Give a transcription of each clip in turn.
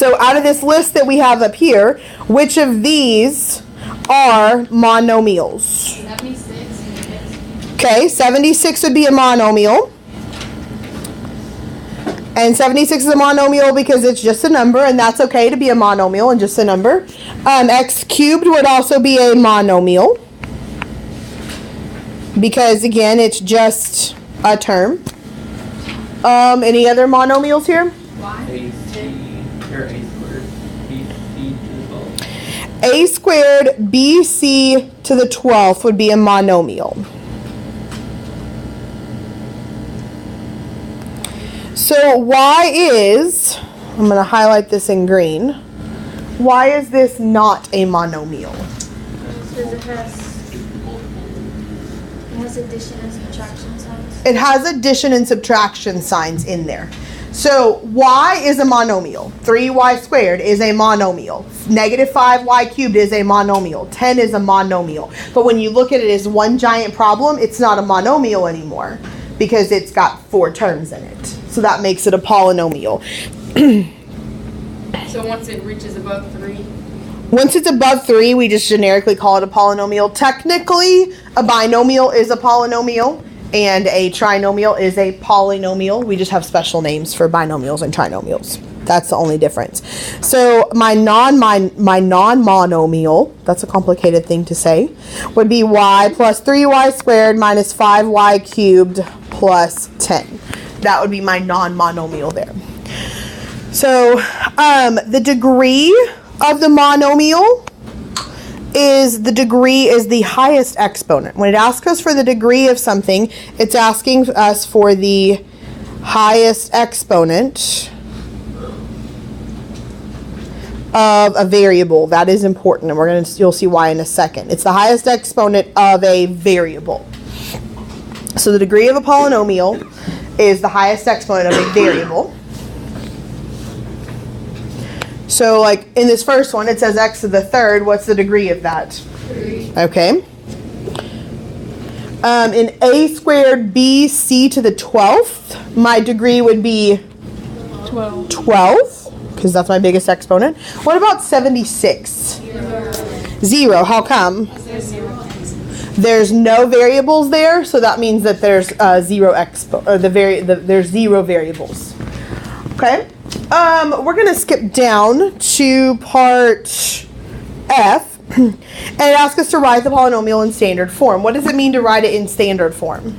So out of this list that we have up here, which of these are monomials? 76. Okay, 76 would be a monomial. And 76 is a monomial because it's just a number, and that's okay to be a monomial and just a number. X cubed would also be a monomial because, again, it's just a term. Any other monomials here? A squared BC to the 12th would be a monomial. So why is, I'm going to highlight this in green, why is this not a monomial? Because it has addition and subtraction signs. It has addition and subtraction signs in there. So y is a monomial. 3y squared is a monomial. Negative 5y cubed is a monomial. 10 is a monomial. But when you look at it as one giant problem, it's not a monomial anymore because it's got 4 terms in it. So that makes it a polynomial. So once it reaches above 3? Once it's above 3, we just generically call it a polynomial. Technically, a binomial is a polynomial, and a trinomial is a polynomial. We just have special names for binomials and trinomials. That's the only difference. So my non-monomial, that's a complicated thing to say, would be y plus 3y squared minus 5y cubed plus 10. That would be my non-monomial there. So the degree of the monomial is the highest exponent. When it asks us for the degree of something, it's asking us for the highest exponent of a variable. That is important, and you'll see why in a second. It's the highest exponent of a variable. So the degree of a polynomial is the highest exponent of a variable. So like in this first one, it says x to the third. What's the degree of that? 3. Okay. In a squared bc to the 12th, my degree would be 12, because that's my biggest exponent. What about 76? 0. How come? There's no variables there, so that means that there's there's 0 variables. Okay. We're going to skip down to part F, and it asks us to write the polynomial in standard form. What does it mean to write it in standard form?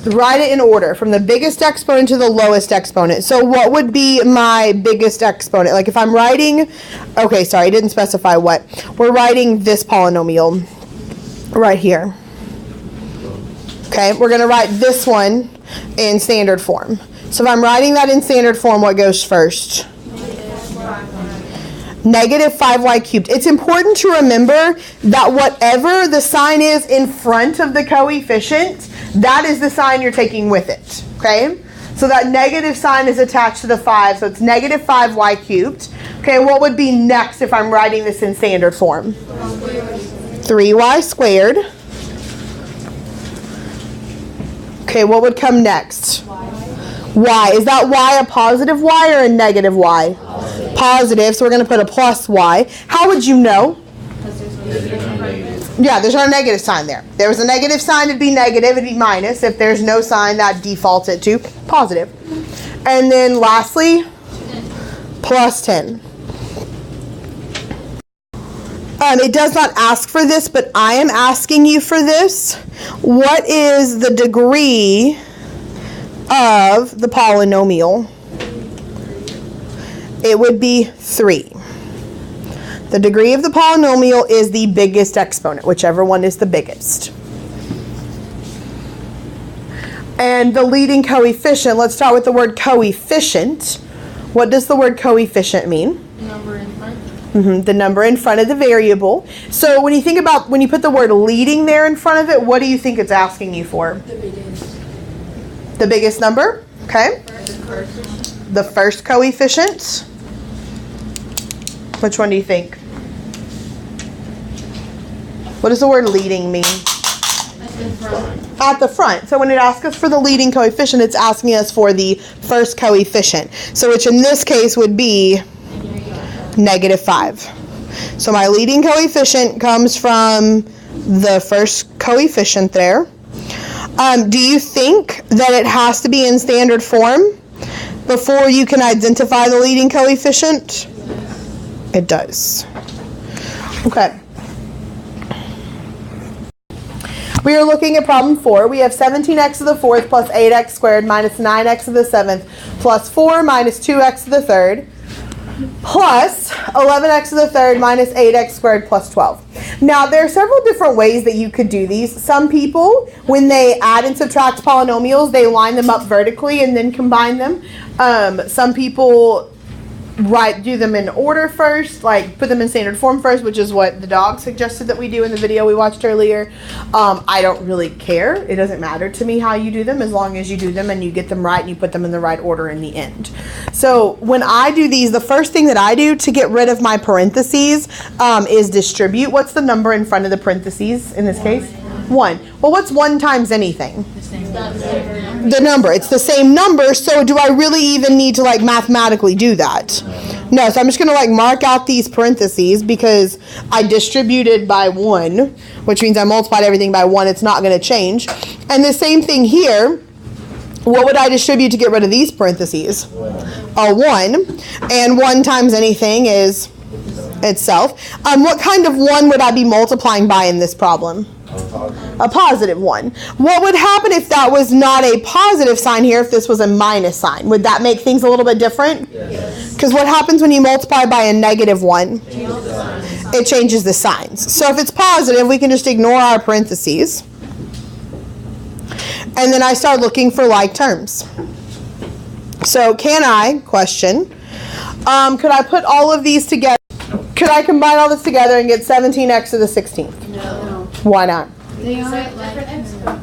Write it in order, from the biggest exponent to the lowest exponent. So what would be my biggest exponent? Like if I'm writing, okay, sorry, I didn't specify what. We're writing this polynomial right here. Okay, we're going to write this one in standard form. So if I'm writing that in standard form, what goes first? Negative 5y cubed. It's important to remember that whatever the sign is in front of the coefficient, that is the sign you're taking with it. Okay? So that negative sign is attached to the 5, so it's negative 5y cubed. Okay, what would be next if I'm writing this in standard form? 3y squared. Okay, what would come next? Y. Is that y a positive y or a negative y? Positive, so we're going to put a plus y. How would you know? Yeah, there's no negative sign there. If there was a negative sign, it'd be negative, it'd be minus. If there's no sign, that defaults it to positive. And then lastly, plus 10. It does not ask for this, but I am asking you for this. What is the degree of the polynomial? It would be 3. The degree of the polynomial is the biggest exponent, whichever one is the biggest. And the leading coefficient, let's start with the word coefficient. What does the word coefficient mean? Number in front. The number in front of the variable. So when you think about, when you put the word leading there in front of it, what do you think it's asking you for? The biggest. The biggest number? Okay. The first coefficient. Which one do you think? What does the word leading mean? That's in front. at the front. So when it asks us for the leading coefficient, it's asking us for the first coefficient. So which in this case would be -5. So my leading coefficient comes from the first coefficient there. Do you think that it has to be in standard form before you can identify the leading coefficient? It does. Okay. We are looking at problem 4. We have 17x to the 4th plus 8x squared minus 9x to the 7th plus 4 minus 2x to the 3rd plus 11x to the 3rd minus 8x squared plus 12. Now, there are several different ways that you could do these. Some people, when they add and subtract polynomials, they line them up vertically and then combine them. Some people do them in order first, like put them in standard form first, which is what the dog suggested that we do in the video we watched earlier. I don't really care. It doesn't matter to me how you do them, as long as you do them and you get them right and you put them in the right order in the end. So when I do these, the first thing that I do to get rid of my parentheses is distribute. What's the number in front of the parentheses in this case? 1. Well, what's 1 times anything? The number. It's the same number, so do I really even need to like mathematically do that? No, so I'm just going to like mark out these parentheses because I distributed by 1, which means I multiplied everything by 1. It's not going to change. And the same thing here. What would I distribute to get rid of these parentheses? A 1. And 1 times anything is itself. What kind of 1 would I be multiplying by in this problem? A positive 1. What would happen if that was not a positive sign here, if this was a minus sign? Would that make things a little bit different? Yes. Because what happens when you multiply by a -1? It changes the signs. So if it's positive, we can just ignore our parentheses. And then I start looking for like terms. So can I, question, could I put all of these together? Could I combine all this together and get 17x to the 16th? No. Why not? They are different exponents.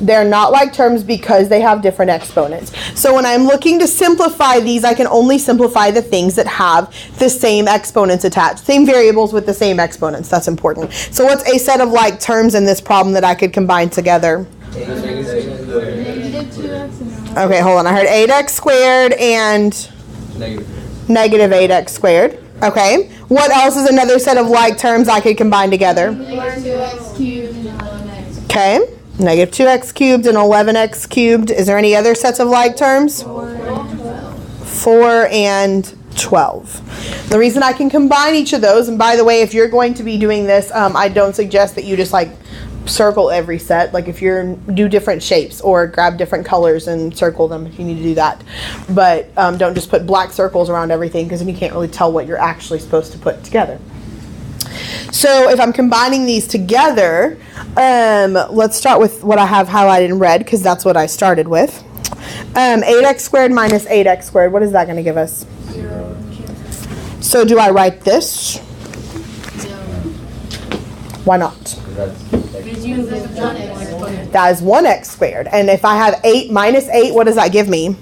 They're not like terms because they have different exponents. So when I'm looking to simplify these, I can only simplify the things that have the same exponents attached. Same variables with the same exponents. That's important. So what's a set of like terms in this problem that I could combine together? Okay, hold on. I heard 8x squared and negative 8x squared. Okay. What else is another set of like terms I could combine together? -2x cubed and 11x. Okay. Negative 2x cubed and 11x cubed. Is there any other sets of like terms? 4 and 12. The reason I can combine each of those, and by the way, if you're going to be doing this, I don't suggest that you just like circle every set. Like if you're do different shapes or grab different colors and circle them if you need to do that. But don't just put black circles around everything because then you can't really tell what you're actually supposed to put together. So if I'm combining these together, let's start with what I have highlighted in red because that's what I started with. 8x squared minus 8x squared. What is that going to give us? 0. So do I write this? Why not? That is 1x squared. And if I have 8 minus 8, what does that give me?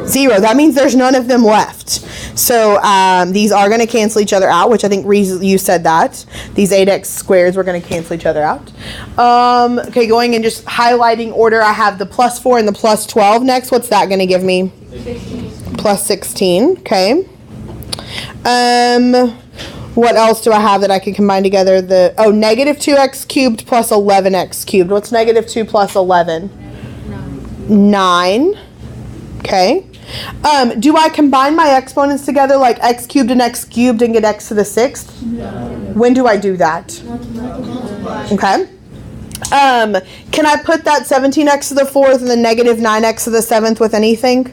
0. That means there's none of them left. So these are going to cancel each other out, which I think you said that. These 8x squareds were going to cancel each other out. Okay, going and just highlighting order, I have the plus 4 and the plus 12 next. What's that going to give me? 16. Plus 16. Okay. What else do I have that I can combine together? Negative 2x cubed plus 11x cubed. What's negative 2 plus 11? 9. Okay. Do I combine my exponents together like x cubed and x cubed and get x to the 6th? No. When do I do that? Okay. Can I put that 17x to the 4th and the negative 9x to the 7th with anything?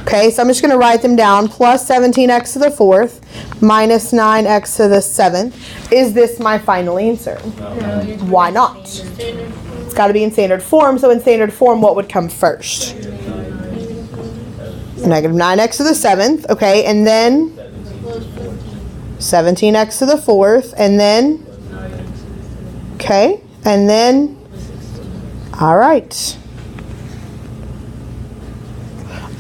Okay, so I'm just going to write them down. Plus 17x to the 4th minus 9x to the 7th. Is this my final answer? No. Why not? It's got to be in standard form. So in standard form, what would come first? Negative 9x to the 7th. Okay, and then 17x to the 4th. And then, okay, and then, all right.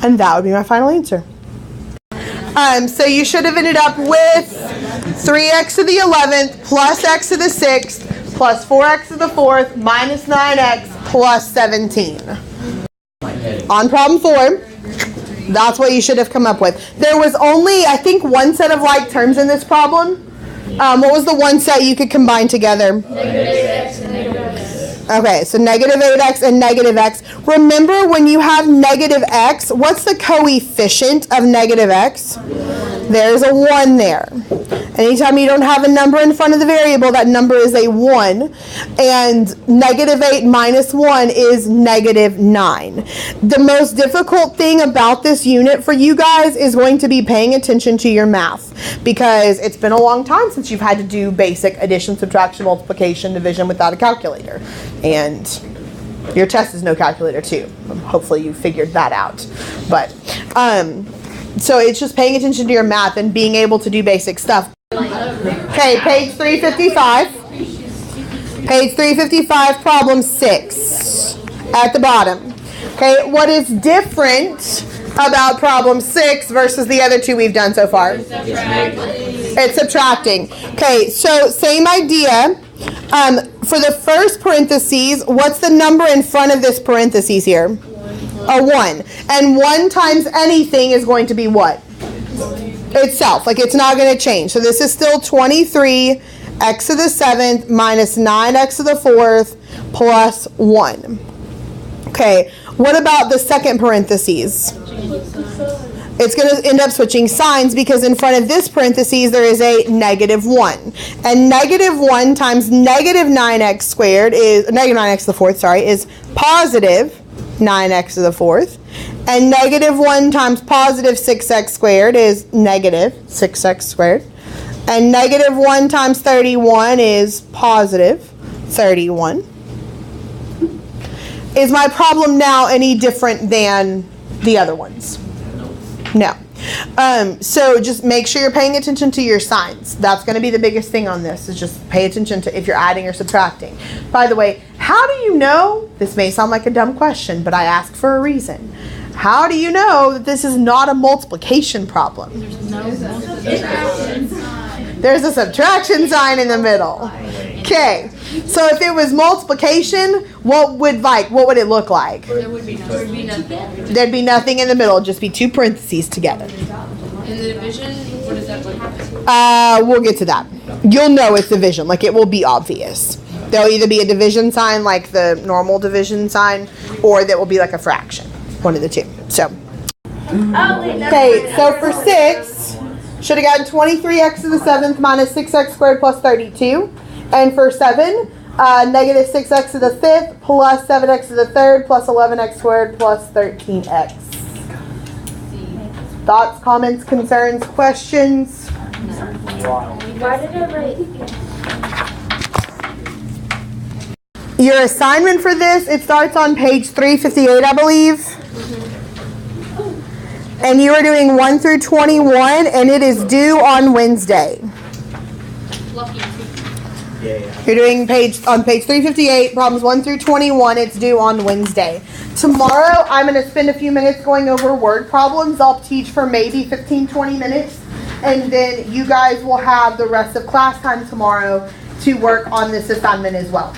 And that would be my final answer. So you should have ended up with 3x to the 11th plus x to the 6th plus 4x to the 4th minus 9x plus 17. On problem 4, that's what you should have come up with. There was only, I think, one set of like terms in this problem. What was the one set you could combine together? Okay, so negative 8x and negative x. Remember, when you have negative x, what's the coefficient of negative x? There's a 1 there. Anytime you don't have a number in front of the variable, that number is a 1. And negative 8 minus 1 is negative 9. The most difficult thing about this unit for you guys is going to be paying attention to your math, because it's been a long time since you've had to do basic addition, subtraction, multiplication, division without a calculator. And your test is no calculator too. Hopefully you figured that out. But so it's just paying attention to your math and being able to do basic stuff. Okay, page 355. Page 355, problem 6 at the bottom. Okay, what is different about problem 6 versus the other two we've done so far? It's subtracting. Okay, so same idea. For the first parentheses, what's the number in front of this parentheses here? A 1. And 1 times anything is going to be what? Itself. Like, it's not going to change. So this is still 23 x to the 7th minus 9x to the 4th plus 1. Okay, what about the second parentheses? It's going to end up switching signs, because in front of this parentheses there is a negative 1. And negative 1 times negative 9x squared is, negative 9x to the 4th, sorry, is positive 9x to the 4th. And negative 1 times positive 6x squared is negative 6x squared. And negative 1 times 31 is positive 31. Is my problem now any different than the other ones? No. So just make sure you're paying attention to your signs. That's going to be the biggest thing on this, is just pay attention to if you're adding or subtracting. By the way, how do you know, this may sound like a dumb question, but I ask for a reason. How do you know that this is not a multiplication problem? There's a subtraction sign in the middle. Okay, so if it was multiplication, what would it look like? There would be nothing. There'd be nothing in the middle. It'd just be two parentheses together. In the division, what does that look like? We'll get to that. You'll know it's division. Like, it will be obvious. There'll either be a division sign, like the normal division sign, or there will be like a fraction. One of the two. So. Okay, so for 6, should have gotten 23x to the 7th minus 6x squared plus 32. And for 7, negative 6x to the 5th plus 7x to the 3rd plus 11x squared plus 13x. Thoughts, comments, concerns, questions? Why did I write? Your assignment for this, it starts on page 358, I believe. And you are doing 1 through 21, and it is due on Wednesday. You're doing on page 358, problems 1 through 21. It's due on Wednesday. Tomorrow, I'm going to spend a few minutes going over word problems. I'll teach for maybe 15-20 minutes, and then you guys will have the rest of class time tomorrow to work on this assignment as well.